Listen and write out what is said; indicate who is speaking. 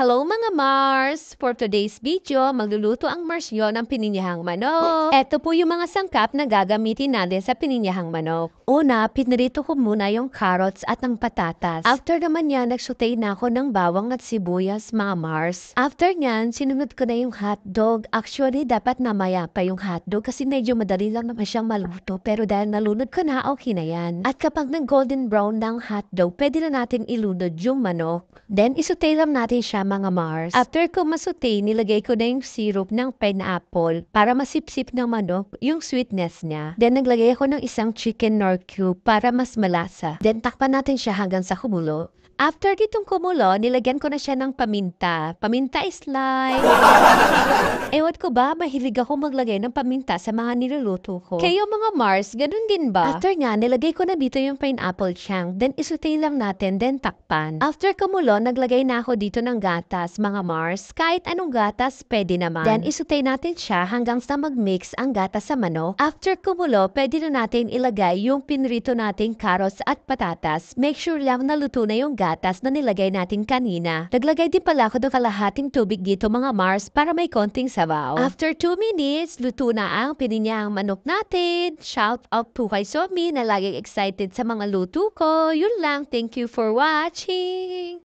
Speaker 1: Hello mga Mars! For today's video, magluluto ang Mars yon ng pininyahang manok. Ito po yung mga sangkap na gagamitin natin sa pininyahang manok. Una, pinirito ko muna yung carrots at ang patatas. After naman yan, nagsaute na ako ng bawang at sibuyas mga Mars. After nyan, sinunod ko na yung hotdog. Actually, dapat namaya pa yung hotdog kasi medyo madali lang naman siyang maluto. Pero dahil nalunod ko na, okay na yan. At kapag nag-golden brown ng hotdog, pwede na natin ilunod yung manok. Then, isute lang natin siya mga Mars. After ko masute, nilagay ko na yung syrup ng pineapple para masipsip ng manok yung sweetness niya. Then, naglagay ako ng isang chicken nor cube para mas malasa. Then, takpan natin siya hanggang sa kumulo. After ditong kumulo, nilagyan ko na siya ng paminta. Paminta is like... Ewan ko ba, mahilig ako maglagay ng paminta sa mga niluluto ko. Kayo mga Mars, ganun din ba? After nga, nilagay ko na dito yung pineapple chunk. Then, isute lang natin, then takpan. After kumulo, naglagay na ako dito ng gatas, mga Mars. Kahit anong gatas, pwede naman. Then, isute natin siya hanggang sa mag-mix ang gatas sa manok. After kumulo, pwede na natin ilagay yung pinrito nating carrots at patatas. Make sure lang na luto na yung gatas na nilagay natin kanina. Naglagay din pala ako ng kalahating tubig dito mga Mars para may konting sabaw. After 2 minutes, luto na ang pininyahang manok natin. Shout out to kay Somi na laging excited sa mga luto ko. Yun lang. Thank you for watching.